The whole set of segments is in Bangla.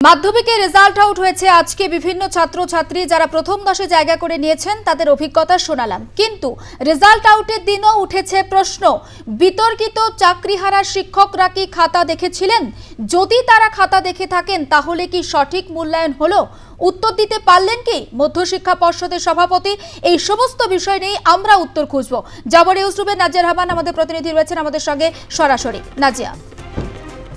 মাধ্যমিকের রেজাল্ট আউট হয়েছে আজকে। বিভিন্ন ছাত্রছাত্রী যারা প্রথম 10-এ জায়গা করে নিয়েছেন তাদের অভিজ্ঞতা শোনালাম, কিন্তু রেজাল্ট আউটের দিনও উঠেছে প্রশ্ন, বিতর্কিত চাকরিহারা শিক্ষকরা কি খাতা দেখেছিলেন? যদি তারা খাতা দেখে থাকেন তাহলে কি সঠিক মূল্যায়ন হলো? উত্তর দিতে পারলেন কি মধ্যশিক্ষা পর্ষদের সভাপতি? এই সমস্ত বিষয় নিয়ে আমরা উত্তর খুঁজবো। যাব নিউজরুমে। নাজিয়া রহমান আমাদের প্রতিনিধি রয়েছেন আমাদের সঙ্গে সরাসরি। নাজিয়া,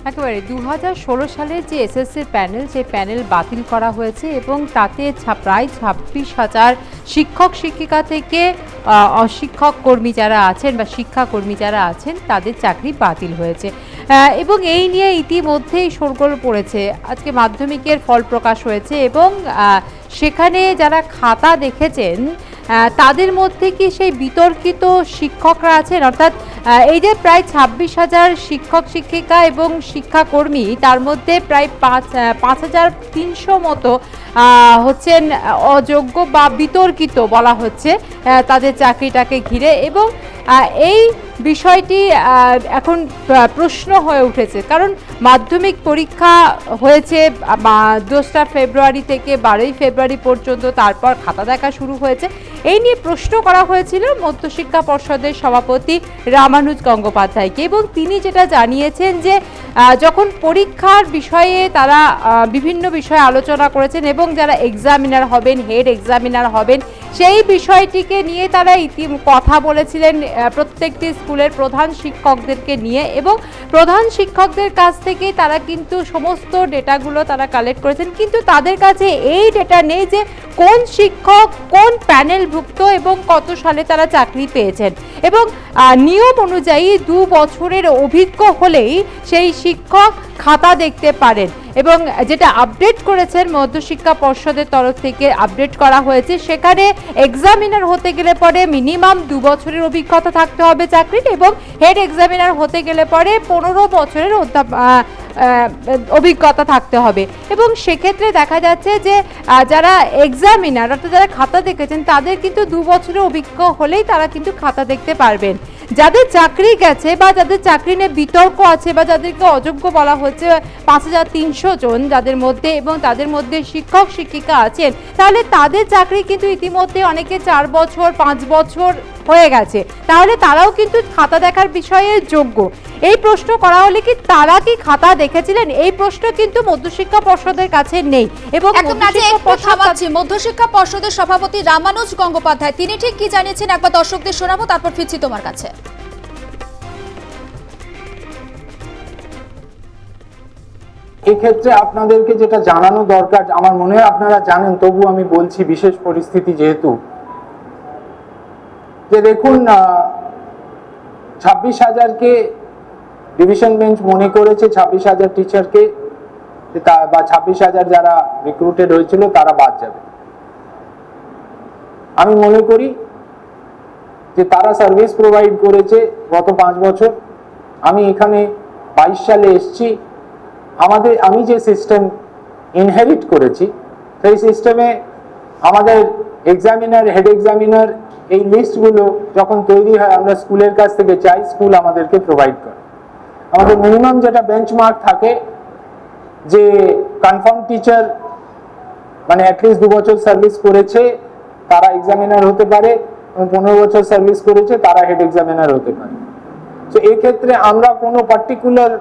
একেবারে 2016 সালের যে এসএসসির প্যানেল, সেই প্যানেল বাতিল করা হয়েছে এবং তাতে প্রায় 26,000 শিক্ষক শিক্ষিকা থেকে অশিক্ষক কর্মী যারা আছেন বা শিক্ষাকর্মী যারা আছেন তাদের চাকরি বাতিল হয়েছে এবং এই নিয়ে ইতিমধ্যেই শোরগোল পড়েছে। আজকে মাধ্যমিকের ফল প্রকাশ হয়েছে এবং সেখানে যারা খাতা দেখেছেন তাদের মধ্যে কি সেই বিতর্কিত শিক্ষকরা আছেন, অর্থাৎ এই যে প্রায় 26,000 শিক্ষক শিক্ষিকা এবং শিক্ষাকর্মী, তার মধ্যে প্রায় 5,300 মতো হচ্ছেন অযোগ্য বা বিতর্কিত বলা হচ্ছে তাদের চাকরিটাকে ঘিরে, এবং এই বিষয়টি এখন প্রশ্ন হয়ে উঠেছে। কারণ মাধ্যমিক পরীক্ষা হয়েছে 2রা ফেব্রুয়ারি থেকে 12ই ফেব্রুয়ারি পর্যন্ত, তারপর খাতা দেখা শুরু হয়েছে। এই নিয়ে প্রশ্ন করা হয়েছিল মধ্যশিক্ষা পর্ষদের সভাপতি রামানুজ গঙ্গোপাধ্যায়কে, এবং তিনি যেটা জানিয়েছেন যে যখন পরীক্ষার বিষয়ে তারা বিভিন্ন বিষয়ে আলোচনা করেছেন এবং যারা এক্সামিনার হবেন, হেড এক্সামিনার হবেন, সেই বিষয়টিকে নিয়ে তারা কথা বলেছিলেন প্রত্যেকটি স্কুলের প্রধান শিক্ষকদেরকে নিয়ে, এবং প্রধান শিক্ষকদের কাছ থেকে তারা কিন্তু সমস্ত ডেটাগুলো তারা কালেক্ট করেছেন, কিন্তু তাদের কাছে এই ডেটা নেই যে কোন শিক্ষক কোন প্যানেলভুক্ত এবং কত সালে তারা চাকরি পেয়েছেন। এবং নিয়ম অনুযায়ী 2 বছরের অভিজ্ঞ হলেই সেই শিক্ষক খাতা দেখতে পারেন, এবং যেটা আপডেট করেছেন মধ্যশিক্ষা পর্ষদের তরফ থেকে আপডেট করা হয়েছে, সেখানে এক্সামিনার হতে গেলে পরে মিনিমাম 2 বছরের অভিজ্ঞতা থাকতে হবে চাকরির, এবং হেড এক্সামিনার হতে গেলে পরে 15 বছরের অভিজ্ঞতা থাকতে হবে। এবং সেক্ষেত্রে দেখা যাচ্ছে যে যারা এক্সামিনার অর্থাৎ যারা খাতা দেখেছেন তাদের কিন্তু 2 বছরের অভিজ্ঞ হলেই তারা কিন্তু খাতা দেখতে পারবেন। যাদের চাকরি গেছে বা যাদের চাকরি নিয়ে বিতর্ক আছে বা যাদেরকে অযোগ্য বলা হচ্ছে 5,300 জন যাদের মধ্যে, এবং তাদের মধ্যে শিক্ষক শিক্ষিকা আছেন, তাহলে তাদের চাকরি কিন্তু ইতিমধ্যে অনেকে 4 বছর 5 বছর হয়ে গেছে, তাহলে তারাও কিন্তু খাতা দেখার বিষয়ে যোগ্য। এই প্রশ্ন করা হলে কি তারা কি খাতা দেখেছিলেন, এই প্রশ্ন কিন্তু মধ্যশিক্ষা পর্ষদের কাছে নেই। এবং মধ্যশিক্ষা পর্ষদের সভাপতি রামানুজ গঙ্গোপাধ্যায় তিনি ঠিক কি জানিয়েছেন একবার দর্শকদের শোনাবো, তারপর ফিরছি তোমার কাছে। এক্ষেত্রে আপনাদেরকে যেটা জানানো দরকার, আমার মনে হয় আপনারা জানেন, তবু আমি বলছি বিশেষ পরিস্থিতি যেহেতু, যে দেখুন 26,000-কে ডিভিশন বেঞ্চ মনে করেছে 26,000 টিচারকে বা 26,000 যারা রিক্রুটেড হয়েছিল তারা বাদ যাবে। আমি মনে করি যে তারা সার্ভিস প্রোভাইড করেছে গত 5 বছর। আমি এখানে 22 সালে এসেছি। আমি যে সিস্টেম ইনহেরিট করেছি সেই সিস্টেমে আমাদের এক্সামিনার, হেড এক্সামিনার, এই লিস্টগুলো যখন তৈরি হয় আমরা স্কুলের কাছ থেকে চাই, স্কুল আমাদেরকে প্রোভাইড করে। আমাদের মিনিমাম যেটা বেঞ্চমার্ক থাকে যে কনফার্ম টিচার মানে অ্যাটলিস্ট 2 বছর সার্ভিস করেছে তারা এক্সামিনার হতে পারে, এবং 15 বছর সার্ভিস করেছে তারা হেড এক্সামিনার হতে পারে। তো এক্ষেত্রে আমরা কোনো পার্টিকুলার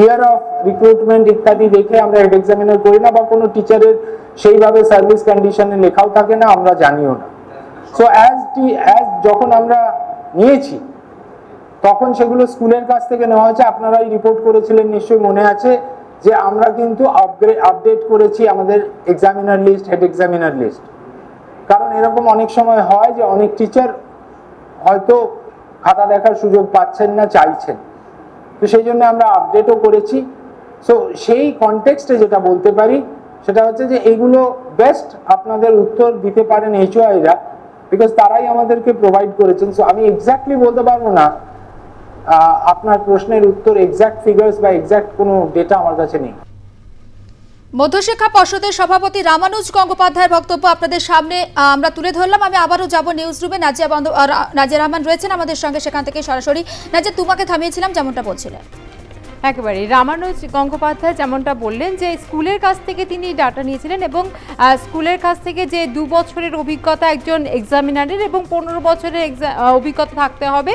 ইয়ার অফ রিক্রুটমেন্ট ইত্যাদি দেখে আমরা হেড এক্সামিনার করি না, বা কোনো টিচারের সেইভাবে সার্ভিস কন্ডিশনে লেখাও থাকে না, আমরা জানিও না। সো যখন আমরা নিয়েছি তখন সেগুলো স্কুলের কাছ থেকে নেওয়া হয়েছে। আপনারাই রিপোর্ট করেছিলেন নিশ্চয়ই মনে আছে যে আমরা কিন্তু আপডেট করেছি আমাদের examiner list, head examiner list. কারণ এরকম অনেক সময় হয় যে অনেক টিচার হয়তো খাতা দেখার সুযোগ পাচ্ছেন না, চাইছেন, তো সেই জন্য আমরা আপডেটও করেছি। সো সেই কনটেক্সটে যেটা বলতে পারি সেটা হচ্ছে যে এইগুলো বেস্ট আপনাদের উত্তর দিতে পারেন HOI-রা, বিকজ তারাই আমাদেরকে প্রোভাইড করেছেন। সো আমি এক্স্যাক্টলি বলতে পারবো না আপনার প্রশ্নের উত্তর, এক্স্যাক্ট ফিগার্স বা এক্স্যাক্ট কোনো ডেটা আমার কাছে নেই। মধ্যশিক্ষা পর্ষদের সভাপতি রামানুজ গঙ্গোপাধ্যায়ের বক্তব্য আপনাদের সামনে আমরা তুলে ধরলাম। আমি আবারও যাব নিউজরুমে। নাজিয়া রহমান রয়েছেন আমাদের সঙ্গে সেখান থেকে সরাসরি। নাজিয়া, তোমাকে থামিয়েছিলাম যেমনটা বলছিলেন। একেবারে রামানুজ গঙ্গোপাধ্যায় যেমনটা বললেন যে স্কুলের কাছ থেকে তিনি ডাটা নিয়েছিলেন এবং স্কুলের কাছ থেকে যে 2 বছরের অভিজ্ঞতা একজন এক্সামিনারের এবং 15 বছরের অভিজ্ঞতা থাকতে হবে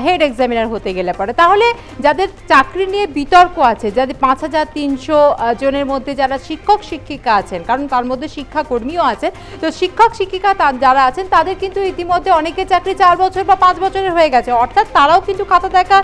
হেড এক্সামিনার হতে গেলে পরে, তাহলে যাদের চাকরি নিয়ে বিতর্ক আছে, যাদের 5300 জনের মধ্যে যারা শিক্ষক শিক্ষিকা আছেন, কারণ তার মধ্যে শিক্ষাকর্মীও আছেন, তো শিক্ষক শিক্ষিকা যারা আছেন তাদের কিন্তু ইতিমধ্যে অনেকের চাকরি 4 বছর বা 5 বছরের হয়ে গেছে, অর্থাৎ তারাও কিন্তু খাতা দেখা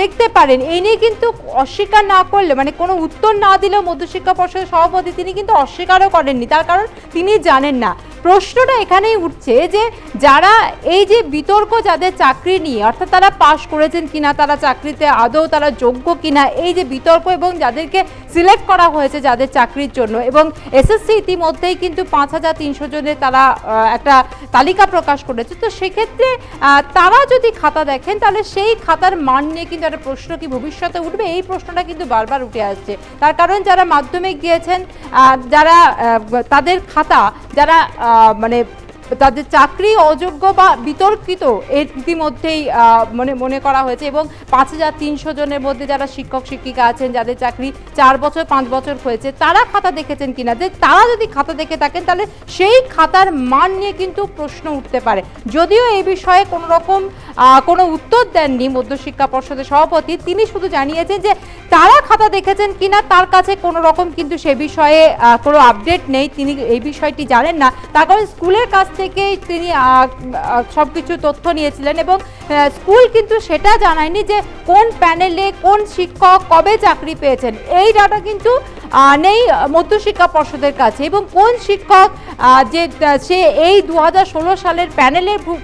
দেখতে পারেন। এই নিয়ে কিন্তু অস্বীকার না করলে, মানে কোনো উত্তর না দিলেও মধ্যশিক্ষা পর্ষদের সভাপতি তিনি কিন্তু অস্বীকারও করেননি, তার কারণ তিনি জানেন না। প্রশ্নটা এখানেই উঠছে যে যারা এই যে বিতর্ক যাদের চাকরি নিয়ে, অর্থাৎ তারা পাশ করেছেন কিনা, তারা চাকরিতে আদৌ তারা যোগ্য কিনা, এই যে বিতর্ক এবং যাদেরকে সিলেক্ট করা হয়েছে যাদের চাকরির জন্য, এবং এসএসসি ইতিমধ্যেই কিন্তু 5300 জনের তারা একটা তালিকা প্রকাশ করেছে, তো সেক্ষেত্রে তারা যদি খাতা দেখেন তাহলে সেই খাতার মান নিয়ে কিন্তু একটা প্রশ্ন কি ভবিষ্যতে উঠবে, এই প্রশ্নটা কিন্তু বারবার উঠে আসছে। তার কারণ যারা মাধ্যমিক দিয়েছেন, যারা তাদের খাতা যারা মানে তাদের চাকরি অযোগ্য বা বিতর্কিত এর ইতিমধ্যেই মনে করা হয়েছে, এবং 5300 জনের মধ্যে যারা শিক্ষক শিক্ষিকা আছেন যাদের চাকরি 4 বছর 5 বছর হয়েছে, তারা খাতা দেখেছেন কিনা, যে তারা যদি খাতা দেখে থাকেন তাহলে সেই খাতার মান নিয়ে কিন্তু প্রশ্ন উঠতে পারে। যদিও এই বিষয়ে কোনো রকম কোনো উত্তর দেননি মধ্যশিক্ষা পর্ষদের সভাপতি, তিনি শুধু জানিয়েছেন যে তারা খাতা দেখেছেন কিনা তার কাছে কোনো রকম কিন্তু সে বিষয়ে কোনো আপডেট নেই, তিনি এই বিষয়টি জানেন না, তার কারণ স্কুলের কাছ থেকে তিনি সবকিছু তথ্য নিয়েছিলেন এবং স্কুল কিন্তু সেটা জানায়নি যে কোন প্যানেলে কোন শিক্ষক কবে চাকরি পেয়েছেন, এই ডাটা কিন্তু নেই মধ্যশিক্ষা পর্ষদের কাছে, এবং কোন শিক্ষক যে সে এই 2016 সালের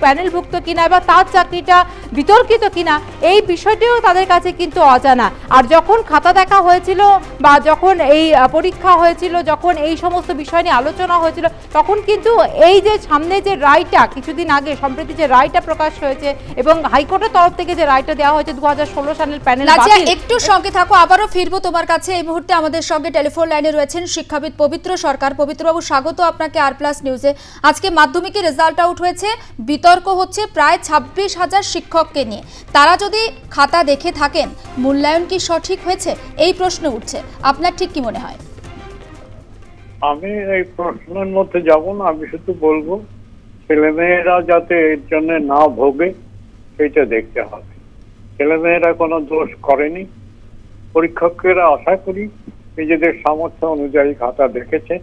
প্যানেলভুক্ত কিনা বা তার চাকরিটা বিতর্কিত কিনা, এই বিষয়টিও তাদের কাছে কিন্তু অজানা। আর যখন খাতা দেখা হয়েছিল বা যখন এই পরীক্ষা হয়েছিল, যখন এই সমস্ত বিষয় নিয়ে আলোচনা হয়েছিল, তখন কিন্তু এই যে সামনে যে রায়টা কিছুদিন আগে সম্প্রতি যে রায়টা প্রকাশ হয়েছে এবং হাইকোর্টের তরফ থেকে যে রায়টা দেওয়া হয়েছে 2016 সালের প্যানেল, একটু সঙ্গে থাকো, আবারও ফিরবো তোমার কাছে। এই মুহূর্তে আমাদের সঙ্গে টেলিফোন লাইনে রয়েছেন শিক্ষাবিদ পবিত্র সরকার। পবিত্রবাবু, স্বাগত আপনাকে আর প্লাস নিউজে। আজকে মাধ্যমিকের রেজাল্ট আউট হয়েছে, বিতর্ক হচ্ছে প্রায় 26,000 শিক্ষককে নিয়ে, তারা যদি খাতা দেখে থাকেন মূল্যায়ন কি সঠিক হয়েছে, এই প্রশ্ন উঠছে, আপনার ঠিক কি মনে হয়? আমি এই প্রশ্নের মধ্যে যাব না, আমি শুধু বলবো ছেলেমেয়েরা যাতে এর জন্য না ভোগে সেটা দেখতে হবে। ছেলেমেয়েরা কোনো দোষ করেনি, পরীক্ষকেরা আশা করি নিজেদের সামর্থ্য অনুযায়ী খাতা দেখেছে,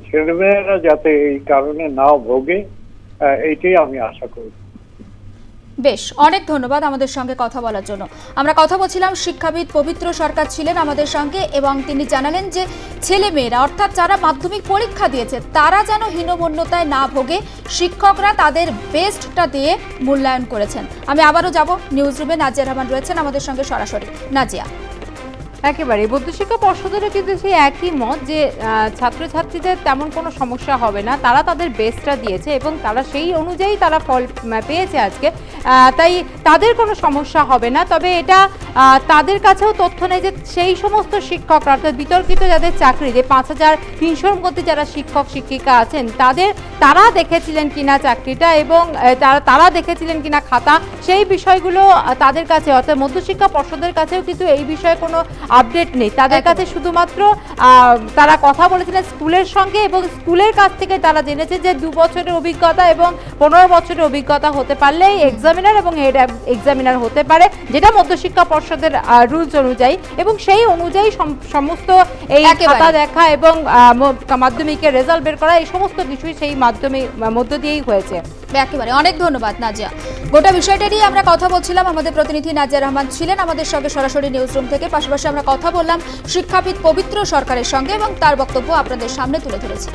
ছেলেমেয়েরা যাতে এই কারণে না ভোগে এইটাই আমি আশা করি। বেশ, অনেক ধন্যবাদ আমাদের সঙ্গে কথা বলার জন্য। আমরা কথা বলছিলাম, শিক্ষাবিদ পবিত্র সরকার ছিলেন আমাদের সঙ্গে এবং তিনি জানালেন যে ছেলেমেয়েরা অর্থাৎ যারা মাধ্যমিক পরীক্ষা দিয়েছে তারা যেন হীনমন্যতায় না ভোগে, শিক্ষকরা তাদের বেস্টটা দিয়ে মূল্যায়ন করেছেন। আমি আবারও যাব নিউজ রুমে, নাজিয়া রহমান রয়েছেন আমাদের সঙ্গে সরাসরি। নাজিয়া, একেবারে মধ্যশিক্ষা পর্ষদেরও কিন্তু সেই একই মত যে ছাত্রছাত্রীদের তেমন কোনো সমস্যা হবে না, তারা তাদের বেস্টটা দিয়েছে এবং তারা সেই অনুযায়ী তারা ফল পেয়েছে আজকে, তাই তাদের কোনো সমস্যা হবে না। তবে এটা তাদের কাছেও তথ্য নেই যে সেই সমস্ত শিক্ষকরা অর্থাৎ বিতর্কিত যাদের চাকরি, যে 5300-র মধ্যে যারা শিক্ষক শিক্ষিকা আছেন তারা দেখেছিলেন কিনা চাকরিটা এবং তারা দেখেছিলেন কিনা খাতা, সেই বিষয়গুলো তাদের কাছে অর্থাৎ মধ্যশিক্ষা পর্ষদের কাছেও কিন্তু এই বিষয়ে কোনো আপডেট নেই। তাদের কাছে শুধুমাত্র তারা কথা বলেছিলেন স্কুলের সঙ্গে এবং স্কুলের কাছ থেকে তারা জেনেছে যে 2 বছরের অভিজ্ঞতা এবং 15 বছরের অভিজ্ঞতা হতে পারলেই এক্সামিনার এবং হেড এক্সামিনার হতে পারে, যেটা মধ্যশিক্ষা পর্ষদের রুলস অনুযায়ী, এবং সেই অনুযায়ী সমস্ত এই খাতা দেখা এবং মাধ্যমিকের রেজাল্ট বের করা এই সমস্ত কিছুই সেই মধ্য দিয়েই হয়েছে। একেবারে অনেক ধন্যবাদ নাজিয়া। গোটা বিষয়টা নিয়ে আমরা কথা বলছিলাম, আমাদের প্রতিনিধি নাজিয়া রহমান ছিলেন আমাদের সঙ্গে সরাসরি নিউজ রুম থেকে। পাশাপাশি আমরা কথা বললাম শিক্ষাবিদ পবিত্র সরকারের সঙ্গে এবং তার বক্তব্য আপনাদের সামনে তুলে ধরেছি।